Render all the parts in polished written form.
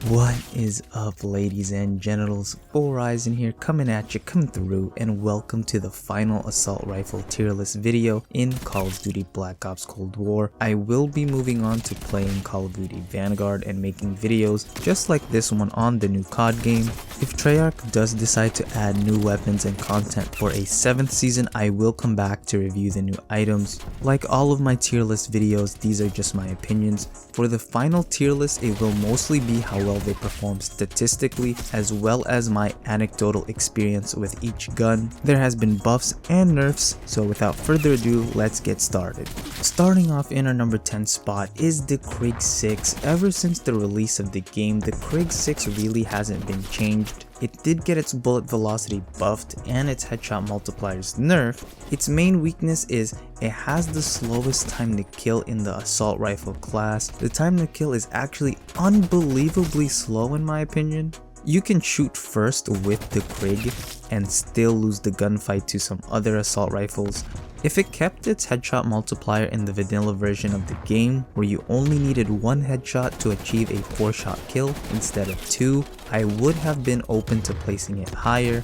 What is up, ladies and genitals? Horizon here, coming at you, coming through, and welcome to the final assault rifle tier list video in Call of Duty Black Ops Cold War. I will be moving on to playing Call of Duty Vanguard and making videos just like this one on the new COD game. If Treyarch does decide to add new weapons and content for a 7th season, I will come back to review the new items. Like all of my tier list videos, these are just my opinions. For the final tier list, it will mostly be how well they perform statistically, as well as my anecdotal experience with each gun. There has been buffs and nerfs, so without further ado, let's get started. Starting off in our number 10 spot is the Krig 6. Ever since the release of the game, the Krig 6 really hasn't been changed. It did get its bullet velocity buffed and its headshot multipliers nerfed. Its main weakness is it has the slowest time to kill in the assault rifle class. The time to kill is actually unbelievably slow in my opinion. You can shoot first with the Krig and still lose the gunfight to some other assault rifles. If it kept its headshot multiplier in the vanilla version of the game, where you only needed one headshot to achieve a 4-shot kill instead of 2, I would have been open to placing it higher.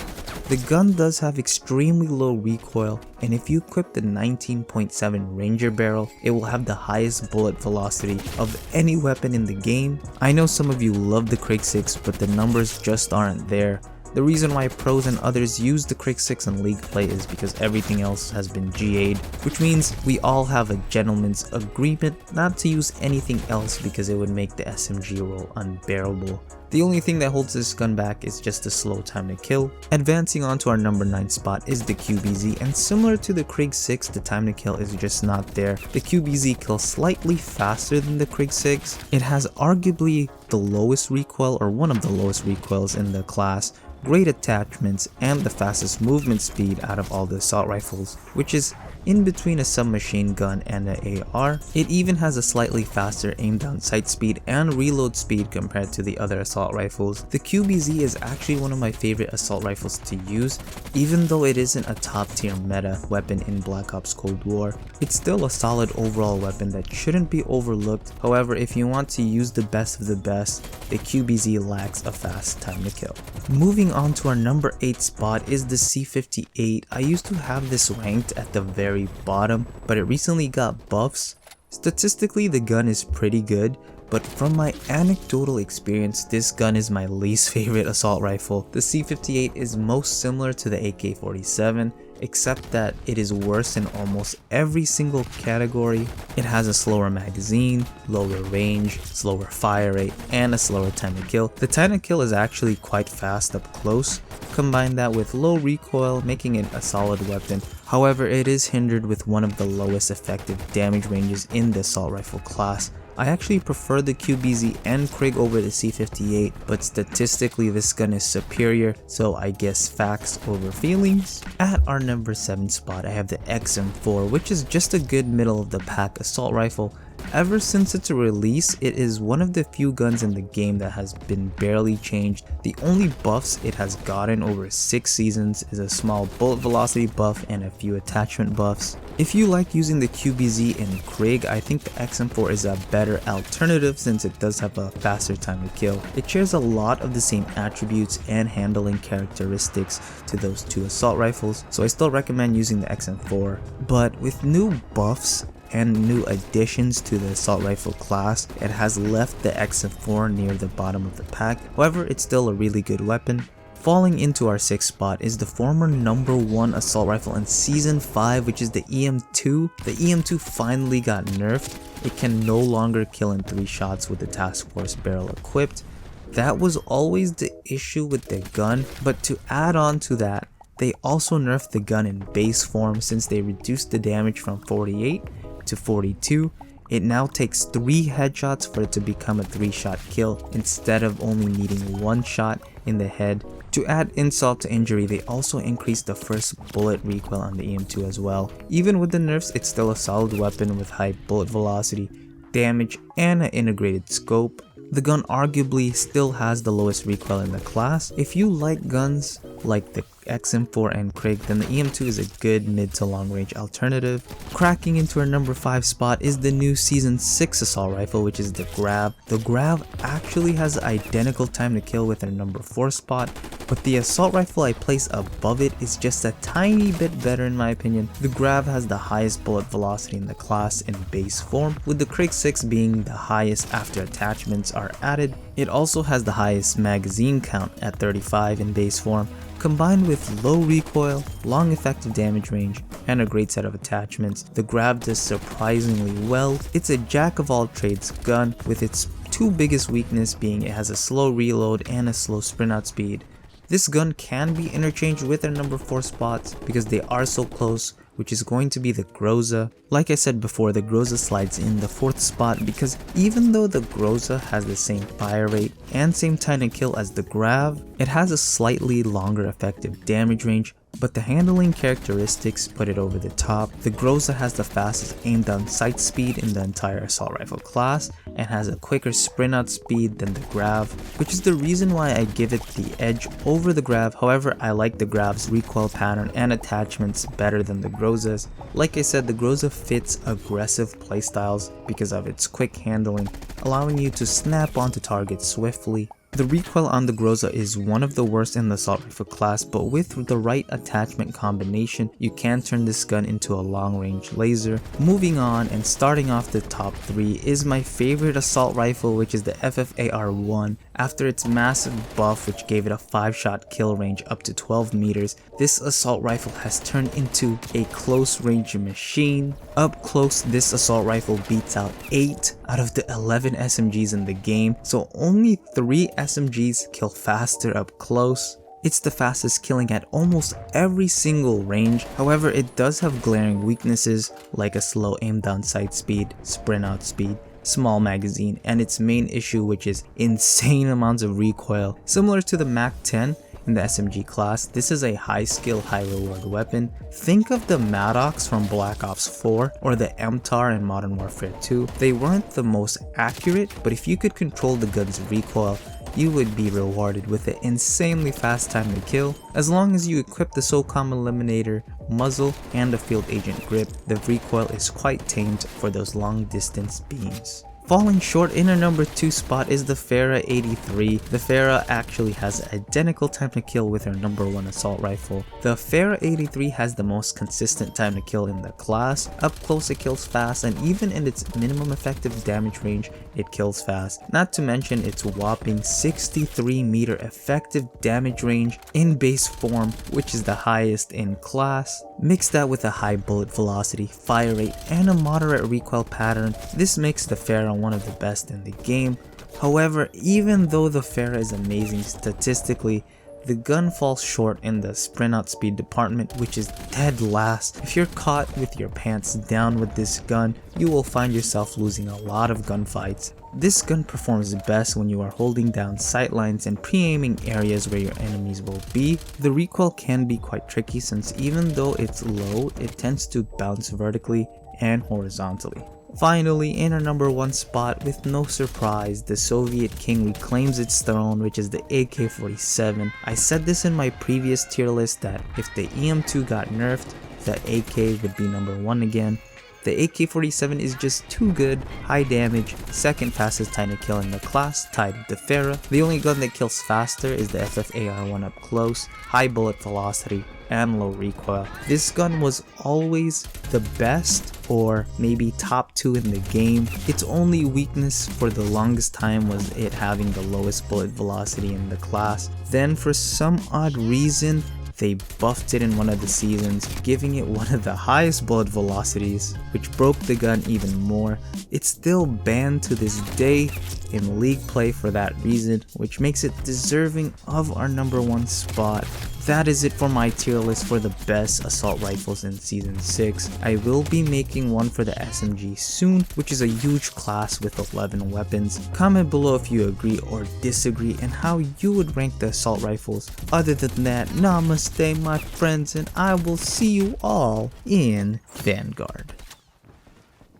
The gun does have extremely low recoil, and if you equip the 19.7 Ranger barrel, it will have the highest bullet velocity of any weapon in the game. I know some of you love the Krig 6, but the numbers just aren't there. The reason why pros and others use the Krig 6 in League play is because everything else has been GA'd, which means we all have a gentleman's agreement not to use anything else because it would make the SMG roll unbearable. The only thing that holds this gun back is just the slow time to kill. Advancing on to our number 9 spot is the QBZ, and similar to the Krig 6, the time to kill is just not there. The QBZ kills slightly faster than the Krig 6. It has arguably the lowest recoil, or one of the lowest recoils in the class, great attachments, and the fastest movement speed out of all the assault rifles, which is in between a submachine gun and an AR. It even has a slightly faster aim down sight speed and reload speed compared to the other assault rifles. The QBZ is actually one of my favorite assault rifles to use, even though it isn't a top tier meta weapon in Black Ops Cold War. It's still a solid overall weapon that shouldn't be overlooked. However, if you want to use the best of the best, the QBZ lacks a fast time to kill. Moving on to our number 8 spot is the C58. I used to have this ranked at the very bottom, but it recently got buffs. Statistically, the gun is pretty good, but from my anecdotal experience, this gun is my least favorite assault rifle. The C58 is most similar to the AK-47, except that it is worse in almost every single category. It has a slower magazine, lower range, slower fire rate, and a slower time to kill. The time to kill is actually quite fast up close. Combine that with low recoil, making it a solid weapon. However, it is hindered with one of the lowest effective damage ranges in the assault rifle class. I actually prefer the QBZ and Krig over the C58, but statistically this gun is superior, so I guess facts over feelings. At our number 7 spot, I have the XM4, which is just a good middle of the pack assault rifle. Ever since its release, it is one of the few guns in the game that has been barely changed. The only buffs it has gotten over 6 seasons is a small bullet velocity buff and a few attachment buffs. If you like using the QBZ and Krig, I think the XM4 is a better alternative since it does have a faster time to kill. It shares a lot of the same attributes and handling characteristics to those two assault rifles, so I still recommend using the XM4. But with new buffs and new additions to the assault rifle class, it has left the XM4 near the bottom of the pack. However, it's still a really good weapon. Falling into our 6th spot is the former number 1 assault rifle in Season 5, which is the EM2. The EM2 finally got nerfed. It can no longer kill in 3 shots with the Task Force barrel equipped. That was always the issue with the gun, but to add on to that, they also nerfed the gun in base form since they reduced the damage from 48 to 42. It now takes 3 headshots for it to become a 3-shot kill instead of only needing 1 shot in the head. To add insult to injury, they also increased the first bullet recoil on the EM2 as well. Even with the nerfs, it's still a solid weapon with high bullet velocity, damage, and an integrated scope. The gun arguably still has the lowest recoil in the class. If you like guns, like the XM4 and Krig, then the EM2 is a good mid to long range alternative. Cracking into our number 5 spot is the new Season 6 assault rifle, which is the GRAV. The GRAV actually has identical time to kill with our number 4 spot, but the assault rifle I place above it is just a tiny bit better in my opinion. The GRAV has the highest bullet velocity in the class in base form, with the Krig 6 being the highest after attachments are added. It also has the highest magazine count at 35 in base form. Combined with low recoil, long effective damage range, and a great set of attachments, the GRAV does surprisingly well. It's a jack of all trades gun, with its two biggest weaknesses being it has a slow reload and a slow sprint out speed. This gun can be interchanged with our number 4 spots because they are so close, which is going to be the Groza. Like I said before, the Groza slides in the 4th spot because even though the Groza has the same fire rate and same time to kill as the GRAV, it has a slightly longer effective damage range, but the handling characteristics put it over the top. The Groza has the fastest aim down sight speed in the entire assault rifle class and has a quicker sprint out speed than the GRAV, which is the reason why I give it the edge over the GRAV. However, I like the GRAV's recoil pattern and attachments better than the Groza's. Like I said, the Groza fits aggressive playstyles because of its quick handling, allowing you to snap onto targets swiftly. The recoil on the Groza is one of the worst in the assault rifle class, but with the right attachment combination, you can turn this gun into a long range laser. Moving on and starting off the top 3 is my favorite assault rifle, which is the FFAR-1. After its massive buff, which gave it a 5-shot kill range up to 12 meters, this assault rifle has turned into a close range machine. Up close, this assault rifle beats out 8 out of the 11 SMGs in the game, so only 3 SMGs kill faster up close. It's the fastest killing at almost every single range. However, it does have glaring weaknesses like a slow aim down sight speed, sprint out speed, small magazine, and its main issue, which is insane amounts of recoil. Similar to the MAC-10 in the SMG class, this is a high skill, high reward weapon. Think of the Maddox from Black Ops 4 or the MTAR in Modern Warfare 2. They weren't the most accurate, but if you could control the gun's recoil, you would be rewarded with an insanely fast time to kill. As long as you equip the SOCOM Eliminator, muzzle, and a field agent grip, the recoil is quite tamed for those long distance beams. Falling short in our number 2 spot is the FFAR 83. The FFAR actually has identical time to kill with our number 1 assault rifle. The FFAR 83 has the most consistent time to kill in the class. Up close it kills fast, and even in its minimum effective damage range it kills fast. Not to mention its whopping 63 meter effective damage range in base form, which is the highest in class. Mix that with a high bullet velocity, fire rate, and a moderate recoil pattern, this makes the FFAR one of the best in the game. However, even though the FFAR is amazing statistically, the gun falls short in the sprint out speed department, which is dead last. If you're caught with your pants down with this gun, you will find yourself losing a lot of gunfights. This gun performs best when you are holding down sightlines and pre-aiming areas where your enemies will be. The recoil can be quite tricky since even though it's low, it tends to bounce vertically and horizontally. Finally, in our number 1 spot, with no surprise, the Soviet King reclaims its throne, which is the AK-47. I said this in my previous tier list that if the EM2 got nerfed, the AK would be number 1 again. The AK-47 is just too good, high damage, second fastest time to kill in the class, tied with the FFAR. The only gun that kills faster is the FFAR-1 up close, high bullet velocity, and low recoil. This gun was always the best or maybe top 2 in the game. Its only weakness for the longest time was it having the lowest bullet velocity in the class. Then for some odd reason, they buffed it in one of the seasons, giving it one of the highest bullet velocities, which broke the gun even more. It's still banned to this day in league play for that reason, which makes it deserving of our number 1 spot. That is it for my tier list for the best assault rifles in Season 6. I will be making one for the SMG soon, which is a huge class with 11 weapons. Comment below if you agree or disagree and how you would rank the assault rifles. Other than that, namaste my friends, and I will see you all in Vanguard.